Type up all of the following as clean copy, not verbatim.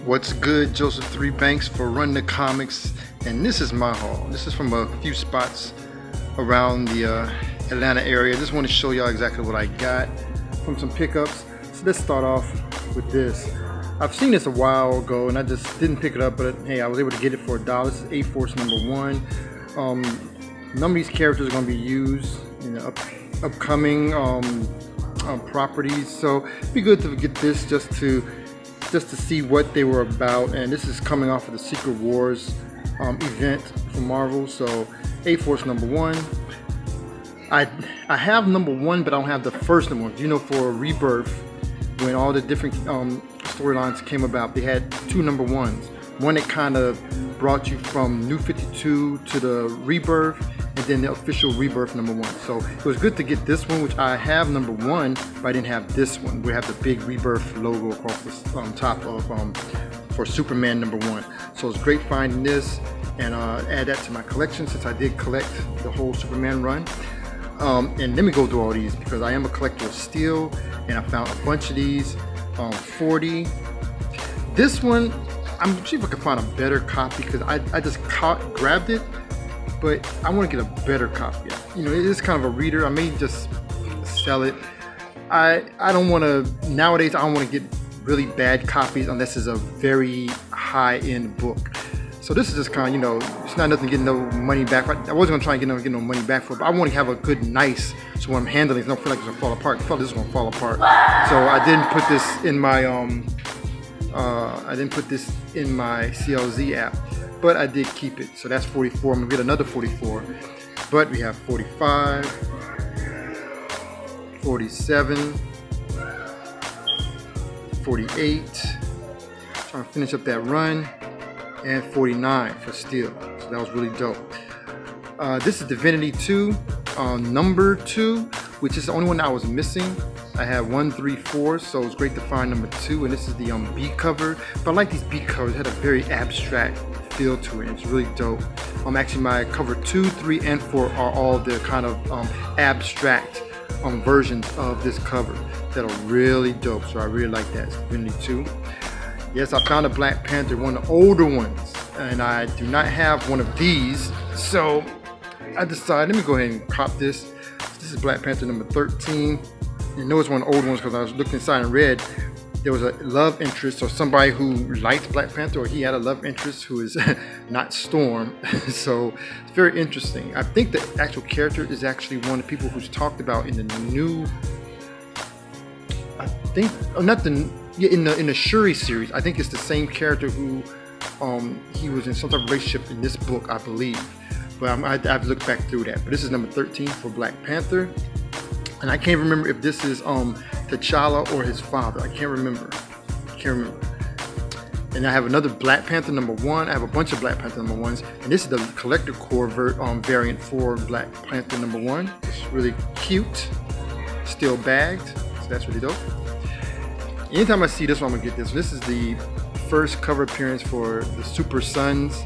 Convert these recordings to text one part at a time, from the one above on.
What's good? Joseph 3 Banks for Run the Comics, and this is my haul. This is from a few spots around the Atlanta area. Just want to show y'all exactly what I got from some pickups. So let's start off with this. I've seen this a while ago and I just didn't pick it up, but hey, I was able to get it for $1. This is A-Force #1. None of these characters are going to be used in the upcoming properties, so it'd be good to get this just to see what they were about. And this is coming off of the Secret Wars event from Marvel. So A-Force #1. I have #1, but I don't have the first #1. You know, for Rebirth, when all the different storylines came about, they had two #1s. One that kind of brought you from New 52 to the Rebirth, and then the official Rebirth #1. So it was good to get this one, which I have #1, but I didn't have this one. We have the big Rebirth logo across the top of for Superman #1. So it's great finding this and add that to my collection, since I did collect the whole Superman run. And let me go through all these because I am a collector of steel, and I found a bunch of these. 40. This one, I'm gonna see if I can find a better copy because I just grabbed it, but I want to get a better copy. You know, it is kind of a reader. I may just sell it. I don't want to, nowadays I don't want to get really bad copies unless it's a very high-end book. So this is just kind of, you know, it's not nothing getting no money back. I wasn't gonna try and get no money back for it, but I want to have a good, nice, so when I'm handling it, I don't feel like it's gonna fall apart. I feel like this is gonna fall apart. So I didn't put this in my CLZ app, but I did keep it. So that's 44. I'm gonna get another 44, but we have 45, 47, 48. Trying to finish up that run. And 49 for steel. So that was really dope. This is Divinity II, #2, which is the only one that I was missing. I had 1, 3, 4, so it's great to find #2. And this is the B cover. But I like these B covers. It had a very abstract feel to it. It's really dope. Actually, my cover 2, 3, and 4 are all the kind of abstract versions of this cover that are really dope. So I really like that. It's Divinity II. Yes, I found a Black Panther, one of the older ones, and I do not have one of these, so I decided, let me go ahead and cop this. This is Black Panther #13. You know it's one of the old ones because I was looking inside and read there was a love interest, or somebody who liked Black Panther, or he had a love interest who is not Storm. So it's very interesting. I think the actual character is actually one of the people who's talked about in the new, I think, not the, yeah, in the Shuri series. I think it's the same character who he was in some type of relationship in this book, I believe. But I have to look back through that. But this is #13 for Black Panther, and I can't remember if this is T'Challa or his father. I can't remember. And I have another Black Panther #1. I have a bunch of Black Panther #1s, and this is the collector core variant for Black Panther #1. It's really cute, still bagged, so that's really dope. Anytime I see this one, I'm gonna get this. This is the first cover appearance for the Super Sons,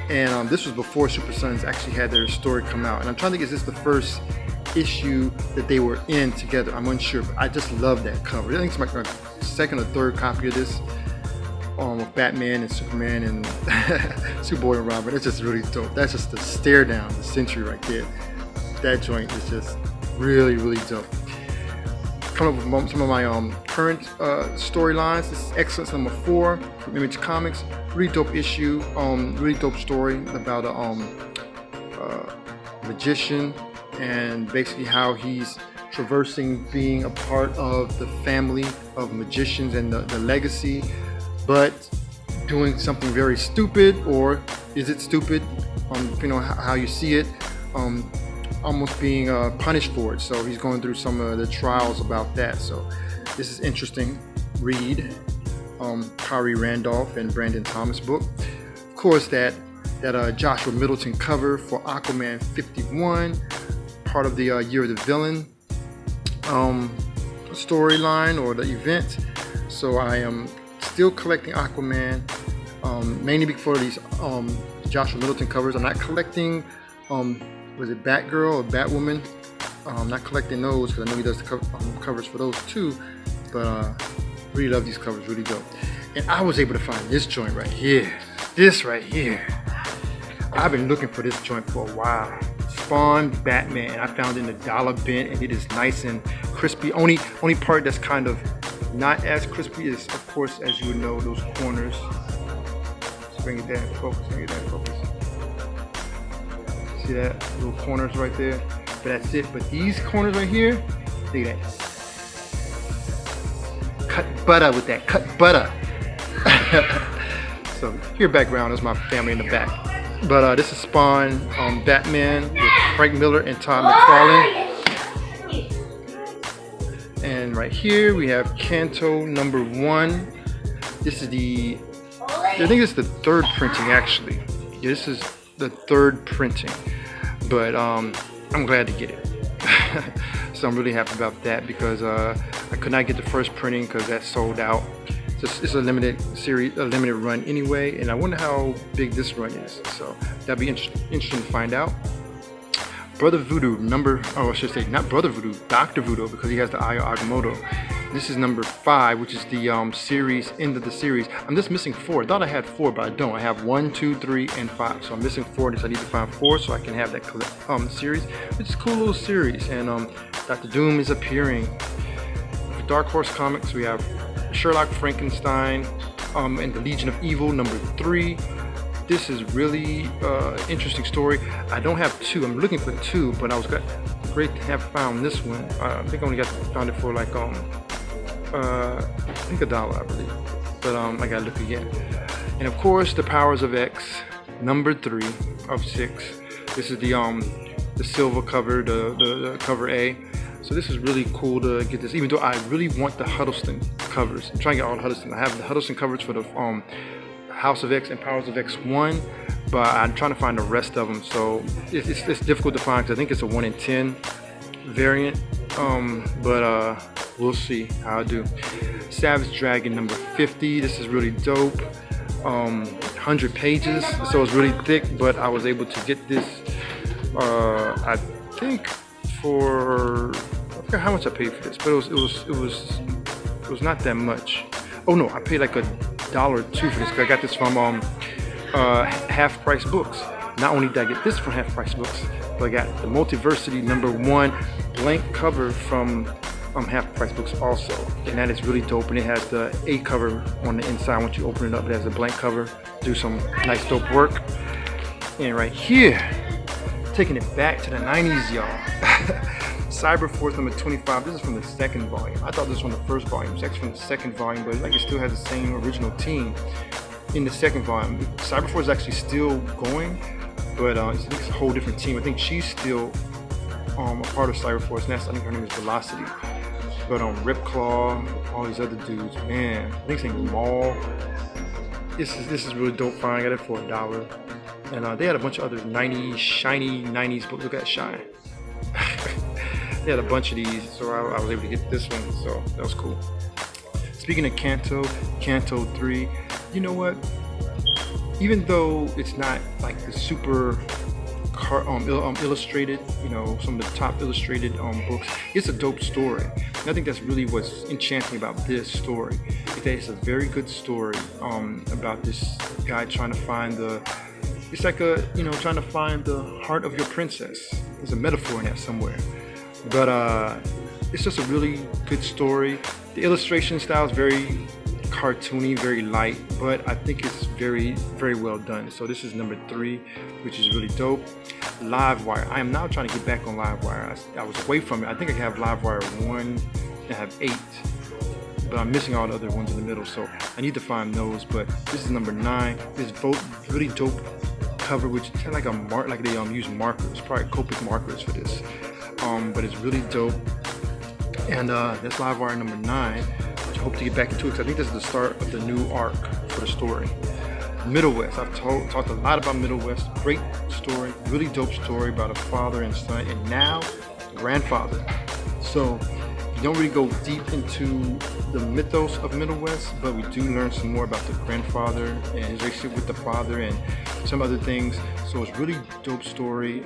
and this was before Super Sons actually had their story come out. And I'm trying to think, is this the first issue that they were in together? I'm unsure, but I just love that cover. I think it's my second or third copy of this, with Batman and Superman and Superboy and Robin. It's just really dope. That's just the stare down, the century right there. That joint is just really, really dope. Coming up with some of my current storylines. This is Excellence #4 from Image Comics. Really dope issue. Really dope story about a magician, and basically how he's traversing being a part of the family of magicians and the legacy, but doing something very stupid, or is it stupid? Depending on how you see it. Almost being punished for it. So he's going through some of the trials about that. So this is interesting read. Kyrie Randolph and Brandon Thomas book. Of course, that Joshua Middleton cover for Aquaman 51, part of the Year of the Villain storyline or the event. So I am still collecting Aquaman, mainly because of these Joshua Middleton covers. I'm not collecting was it Batgirl or Batwoman? I'm not collecting those because I know he does the covers for those too, but Really love these covers, really dope. And I was able to find this joint right here. This right here. I've been looking for this joint for a while. Spawn Batman. I found it in the dollar bin, and it is nice and crispy. Only part that's kind of not as crispy is, of course, as you would know, those corners. Let's bring it down in focus. Bring it down in focus. See that little corners right there? But that's it. But these corners right here, look at that. Cut butter with that. Cut butter. So your background is my family in the back. But this is Spawn Batman with Frank Miller and Todd McFarlane. And right here we have Canto #1. This is I think it's the third printing actually. Yeah, this is the third printing. But I'm glad to get it. So I'm really happy about that because I could not get the first printing because that sold out. It's a limited series, a limited run anyway, and I wonder how big this run is. So that'd be interesting to find out. Brother Voodoo, I should say not Brother Voodoo, Dr. Voodoo, because he has the Eye of Agamotto. This is #5, which is the series, end of the series. I'm just missing 4. I thought I had 4, but I don't. I have 1, 2, 3, and 5. So I'm missing 4, so I need to find 4 so I can have that series, which is a cool little series. And Dr. Doom is appearing. For Dark Horse Comics, we have Sherlock, Frankenstein, and the Legion of Evil #3. This is really interesting story. I don't have 2. I'm looking for 2, but I was great to have found this one. I think I only found it for like I think $1, I believe. But I gotta look again. And of course, the Powers of X #3 of 6. This is the silver cover, the cover A. So this is really cool to get this, even though I really want the Huddleston covers. I'm trying to get all the Huddleston. I have the Huddleston covers for the House of X and Powers of X 1, but I'm trying to find the rest of them. So it's difficult to find because I think it's a 1 in 10 variant. But we'll see how I do. Savage Dragon #50. This is really dope. 100 pages, so it's really thick, but I was able to get this. I think for I forgot how much I paid for this, but it was not that much. Oh no, I paid like $1 or $2 for this because I got this from Half Price Books. Not only did I get this from Half Price Books, but I got the Multiversity #1 blank cover from Half Price Books also, and that is really dope. And it has the A cover on the inside. Once you open it up, it has a blank cover. Do some nice dope work. And right here, taking it back to the 90s, y'all. CyberForce #25. This is from the second volume. I thought this was from the first volume. It's actually from the second volume, but like it still has the same original team in the second volume. CyberForce is actually still going, but it's a whole different team. I think she's still a part of CyberForce, and I think her name is Velocity. But Ripclaw, all these other dudes, man. I think his name is Maul. This is really dope find. I got it for $1. And they had a bunch of other 90s, shiny 90s books. Look at that shine. They had a bunch of these, so I was able to get this one, so that was cool. Speaking of Canto 3, you know what? Even though it's not like the super illustrated, you know, some of the top illustrated books, it's a dope story. And I think that's really what's enchanting about this story. It's a very good story about this guy trying to find it's like trying to find the heart of your princess. There's a metaphor in that somewhere. But it's just a really good story. The illustration style is very cartoony, very light, but I think it's very, very well done. So this is #3, which is really dope. Livewire. I am now trying to get back on Livewire. I was away from it. I think I have Livewire 1 and I have 8, but I'm missing all the other ones in the middle, so I need to find those. But this is #9. This really dope cover, which is kind of like a mark, like they use markers, probably Copic markers for this. But it's really dope. And that's Livewire #9, which I hope to get back into because I think this is the start of the new arc for the story. Middlewest. I've talked a lot about Middlewest. Great story, really dope story about a father and son, and now grandfather. So we don't really go deep into the mythos of Middlewest, but we do learn some more about the grandfather and his relationship with the father and some other things. So it's really dope story.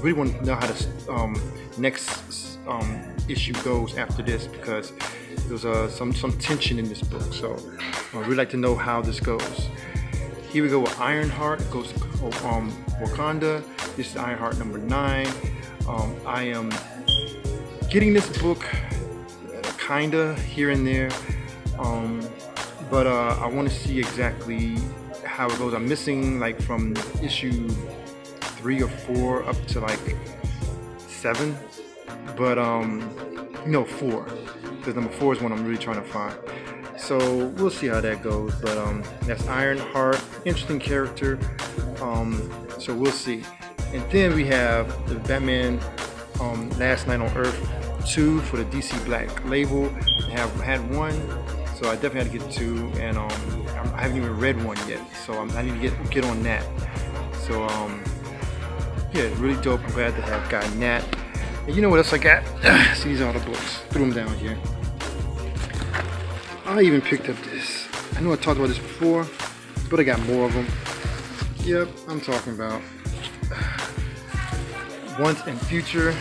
Really want to know how the next issue goes after this, because there's some tension in this book. So I'd really like to know how this goes. Here we go with Ironheart. It goes to Wakanda. This is Ironheart number 9. I am getting this book kinda here and there, but I want to see exactly how it goes. I'm missing like from issue 3 or 4 up to like 7, but no, 4, because number 4 is one I'm really trying to find. So we'll see how that goes. But that's Ironheart, interesting character. So we'll see. And then we have the Batman Last Night on Earth 2 for the DC Black label. I have had 1, so I definitely had to get 2, and I haven't even read 1 yet, so I need to get on that. So yeah, really dope. I'm glad to have gotten that. And you know what else I got? See, these are all the books. Threw them down here. I even picked up this. I know I talked about this before, but I got more of them. Yep, I'm talking about Once and Future.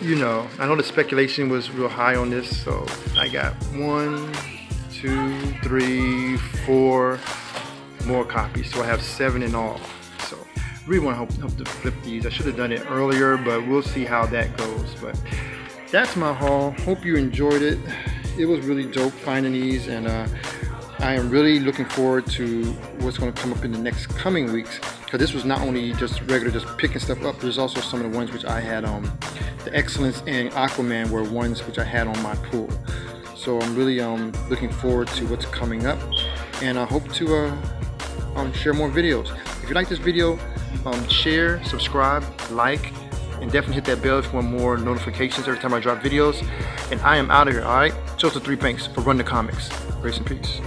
You know, I know the speculation was real high on this, so I got 1, 2, 3, 4 more copies, so I have 7 in all. So really want to hope to flip these. I should have done it earlier, but we'll see how that goes. But that's my haul. Hope you enjoyed it. It was really dope finding these, and I am really looking forward to what's going to come up in the next coming weeks, because this was not only just regular just picking stuff up, there's also some of the ones which I had the Excellence and Aquaman were ones which I had on my pool. So I'm really looking forward to what's coming up, and I hope to share more videos. If you like this video, share, subscribe, like, and definitely hit that bell if you want more notifications every time I drop videos. And I am out of here, alright? Chosen 3 Banks for Run the Comics. Grace and peace.